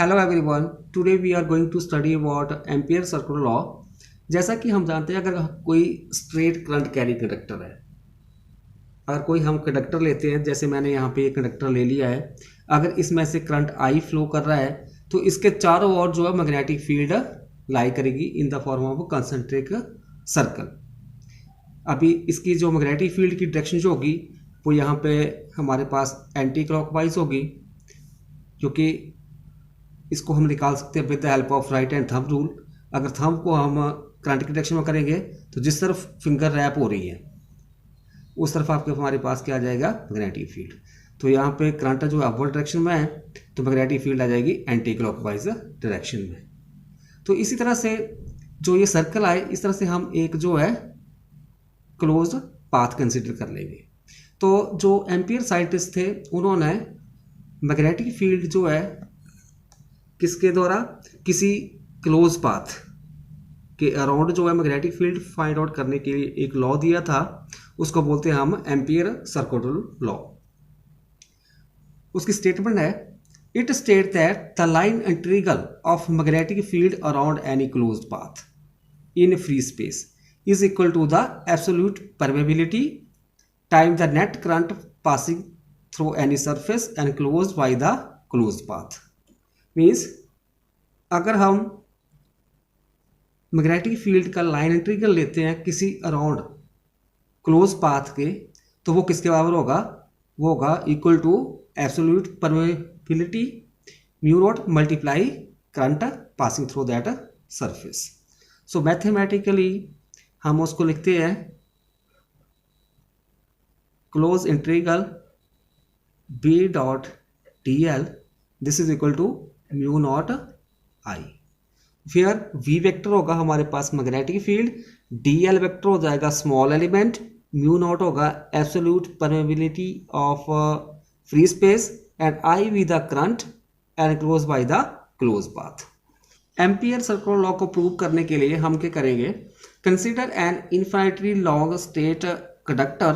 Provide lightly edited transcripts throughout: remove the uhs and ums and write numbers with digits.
Hello everyone, today we are going to study about Ampere circular law. जैसा कि हम जानते हैं, अगर कोई स्ट्रेट करंट कैरी कंडक्टर है, अगर कोई हम कंडक्टर लेते हैं, जैसे मैंने यहाँ पे एक कंडक्टर ले लिया है, अगर इसमें से करंट आई फ्लो कर रहा है तो इसके चारों ओर जो है मैग्नेटिक फील्ड लाई करेगी in the form of concentric circle. अभी इसकी जो मैग्नेटिक फील्ड की डायरेक्शन जो होगी वो यहाँ पे हमारे पास एंटी क्लॉकवाइज होगी, क्योंकि इसको हम निकाल सकते हैं with the help of right hand thumb rule. अगर थंब को हम करंट की डायरेक्शन में करेंगे तो जिस तरफ फिंगर रैप हो रही है उस तरफ आपके हमारे पास क्या आ जाएगा, मैग्नेटिक फील्ड। तो यहाँ पे करंट जो अपवर्ड डायरेक्शन में है तो मैग्नेटिक फील्ड आ जाएगी एंटी क्लॉकवाइज डायरेक्शन में। तो इसी तरह से जो ये सर्कल आए, इस तरह से हम एक जो है क्लोज पाथ कंसिडर कर लेंगे। तो जो एम्पियर साइंटिस्ट थे उन्होंने मैग्नेटिक फील्ड जो है किसके द्वारा, किसी क्लोज पाथ के अराउंड जो है मैग्नेटिक फील्ड फाइंड आउट करने के लिए एक लॉ दिया था, उसको बोलते हैं हम एम्पियर सर्कुलर लॉ। उसकी स्टेटमेंट है, it state that the line integral of magnetic field around any closed path in free space is equal to the absolute permeability times the net current passing through any surface enclosed by the closed path। Means अगर हम magnetic field का line integral लेते हैं किसी around close path के, तो वो किसके बराबर होगा, वो होगा equal to absolute permeability mu not multiply current passing through that surface. So mathematically हम उसको लिखते हैं close integral B dot D L, this is equal to mu not I. फिर वी वेक्टर होगा हमारे पास magnetic field, D L vector हो जाएगा स्मॉल एलिमेंट, म्यू नॉट होगा absolute permeability of free space and I V the current and close by the close path. Ampere circular law को prove करने के लिए हम क्या करेंगे, consider an infinitely long straight conductor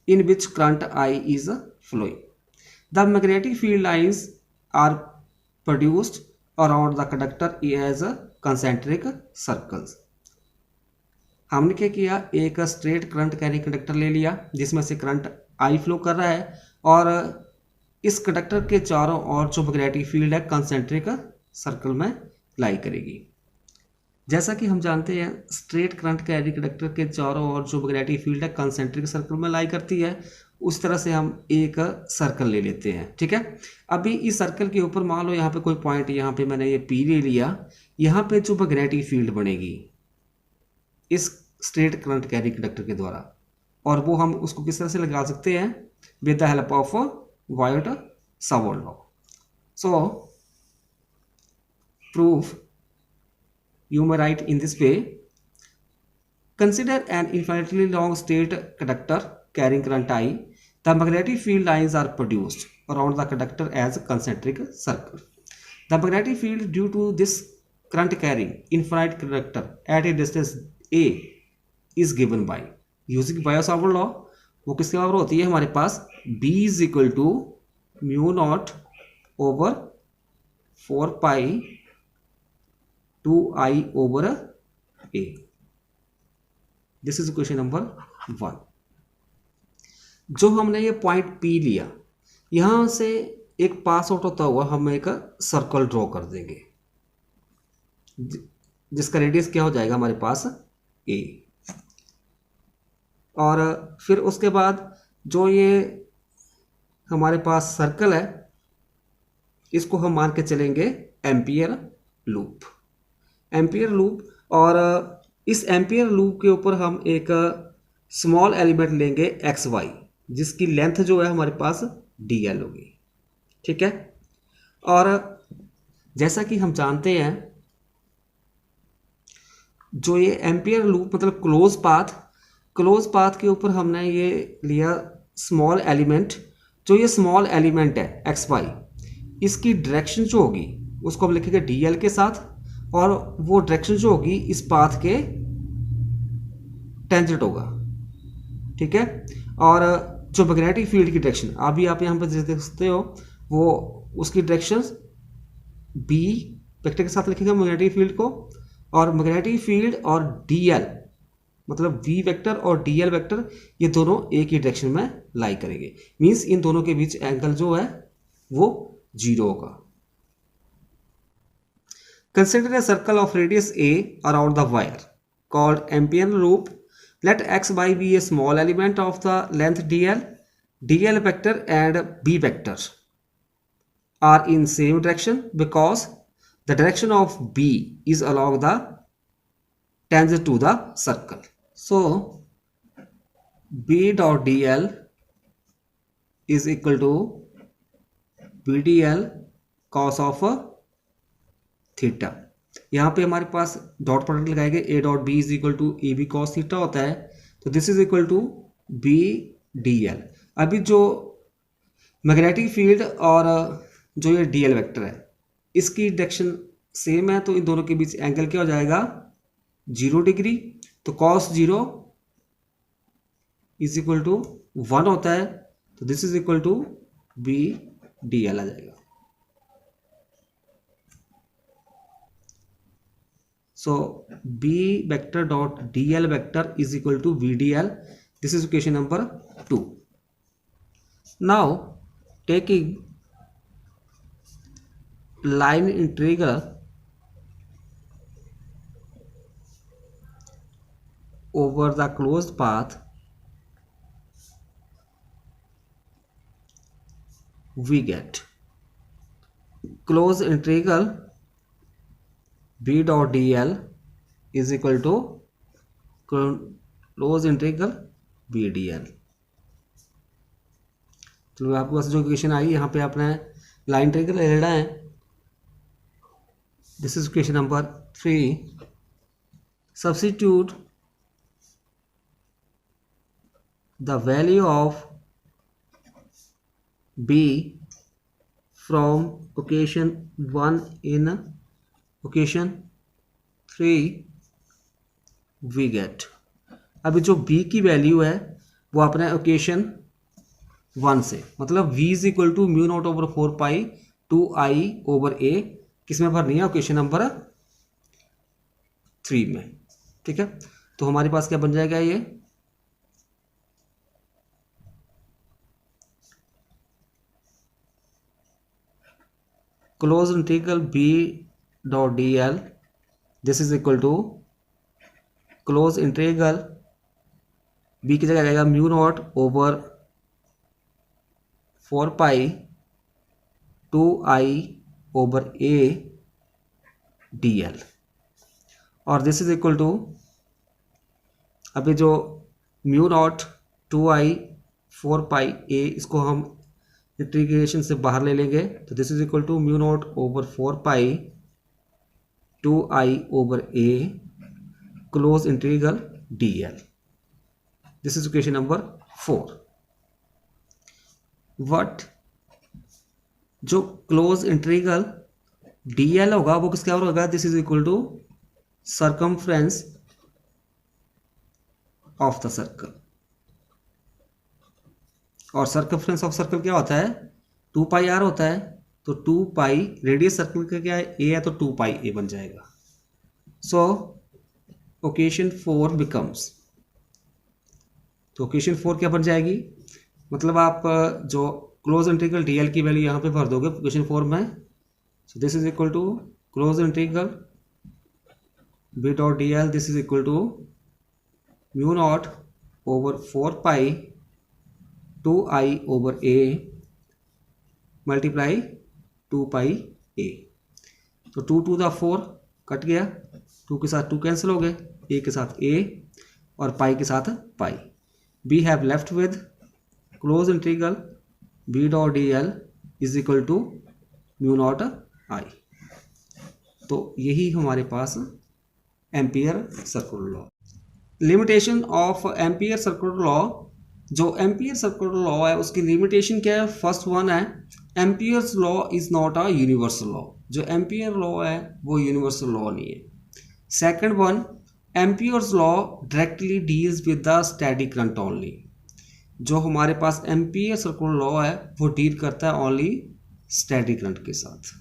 in which current I is flowing. The magnetic field lines are produced around the conductor as concentric circles। हमने क्या किया, एक स्ट्रेट करंट कैरी कंडक्टर ले लिया जिसमें से करंट आई फ्लो कर रहा है, और इस कंडक्टर के चारों ओर जो मैग्नेटिक फील्ड है कंसेंट्रिक सर्कल में लाई करेगी। जैसा कि हम जानते हैं स्ट्रेट करंट कैरी कंडक्टर के चारों ओर जो मैग्नेटिक फील्ड है कंसेंट्रिक सर्कल में लाई करती है, उस तरह से हम एक सर्कल ले लेते हैं। ठीक है, अभी इस सर्कल के ऊपर मान लो यहाँ पे कोई पॉइंट, यहाँ पे मैंने ये पी ले लिया, यहाँ पे जो मैग्नेटिक फील्ड बनेगी इस स्ट्रेट करंट कैरी कंडक्टर के द्वारा, और वो हम उसको किस तरह से लगा सकते हैं, with the help of Biot Savart law. So proof you may write in this way, consider an infinitely long straight conductor carrying current I. The magnetic field lines are produced around the conductor as a concentric circle. The magnetic field due to this current carrying infinite conductor at a distance a is given by using वायट-सावर्त law। वो किसके बराबर होती है हमारे पास, b is equal to mu naught over 4 pi 2i over a। This is question number 1। जो हमने ये point P लिया, यहां से एक पास आउट होता हुआ हम एक सर्कल ड्रॉ कर देंगे जिसका रेडियस क्या हो जाएगा हमारे पास a। और फिर उसके बाद जो ये हमारे पास सर्कल है, इसको हम मान के चलेंगे एम्पियर लूप। एम्पियर लूप, और इस एम्पियर लूप के ऊपर हम एक स्मॉल एलिमेंट लेंगे एक्स वाई, जिसकी लेंथ जो है हमारे पास डी एल होगी। ठीक है, और जैसा कि हम जानते हैं जो ये एम्पियर लूप मतलब क्लोज पाथ के ऊपर हमने ये लिया स्मॉल एलिमेंट। जो ये स्मॉल एलिमेंट है एक्स वाई, इसकी डायरेक्शन जो होगी उसको हम लिखेंगे डी एल के साथ, और वो डायरेक्शन जो होगी इस पाथ के टेंजेंट होगा। ठीक है, और जो मैग्नेटिक फील्ड की डायरेक्शन अभी आप यहाँ पर देख सकते हो, वो उसकी डायरेक्शन बी वेक्टर के साथ लिखेंगे मैग्नेटिक फील्ड को, और मैग्नेटिक फील्ड और डीएल मतलब वी वेक्टर और डीएल वेक्टर ये दोनों एक ही डायरेक्शन में लाई करेंगे, मींस इन दोनों के बीच एंगल जो है वो 0 होगा। Consider a circle of radius a around the wire called Ampere loop. Let x by be a small element of the length dl. dl vector and b vector are in same direction because the direction of b is along the tangent to the circle. So b dot dl is equal to bdl cos of theta. यहाँ पे हमारे पास dot product लगाएंगे, a dot b is equal to a b cos theta होता है, तो this is equal to B D l. अभी जो मैग्नेटिक फील्ड और जो ये डी एल वेक्टर है इसकी डायरेक्शन सेम है, तो इन दोनों के बीच एंगल क्या हो जाएगा 0 डिग्री, तो कॉस 0 इज इक्वल टू 1 होता है, तो this is equal to B D L आ जाएगा। So B vector dot DL vector is equal to VDL. This is equation number 2. Now taking line integral over the closed path, we get closed integral b dot dl is equal to close integral b dl। तो आपके पास जो equation आई यहाँ पे आपने line integral ले लेना है। This is equation number 3। Substitute the value of b from equation 1 in equation 3 we get. अभी जो b की वैल्यू है वो अपने इक्वेशन 1 से, मतलब v is equal to mu naught over 4 pi 2 i over a किसमें भरनी है, इक्वेशन नंबर 3 में। ठीक है, तो हमारे पास क्या बन जाएगा, ये close integral b dot dl, this is equal to close integral b की जगह आ जाएगा mu naught over 4 pi 2 i over a dl, और दिस इज इक्वल टू अभी जो mu naught 2i 4 pi a इसको हम इंटीग्रेशन से बाहर ले लेंगे, तो this is equal to mu naught over 4 pi 2i over a close integral dl। This is equation number 4। What जो क्लोज इंटीग्रल dl होगा वो किसके बराबर होगा, this is equal to circumference of the circle, और सर्कमफ्रेंस ऑफ सर्कल क्या होता है 2 पाई r होता है, तो 2 पाई रेडियस सर्कल का क्या है a है, तो 2 पाई a बन जाएगा। सो इक्वेशन 4 बिकम्स, तो इक्वेशन 4 क्या बन जाएगी, मतलब आप जो क्लोज इंटीग्रल dl की वैल्यू यहाँ पे भर दोगे इक्वेशन 4 में, so this is equal to close integral b dot dl, this is equal to mu naught over 4 pi 2i over a multiply 2 pi a, तो 2 टू द 4 कट गया, 2 के साथ 2 कैंसिल हो गए, a के साथ a और पाई के साथ pi. We have left with close integral b dot dl is equal to mu not i। तो यही हमारे पास Ampere circular law. Limitation of Ampere circular law, जो एम्पियर सर्कुलर लॉ है उसकी लिमिटेशन क्या है, फर्स्ट वन है Ampere's law is not a universal law, जो एम्पियर लॉ है वो यूनिवर्सल लॉ नहीं है। Second one, Ampere's law directly deals with the static current only, जो हमारे पास एम्पियर सर्कुलर लॉ है वो डील करता है ओनली स्टैटिक करंट के साथ।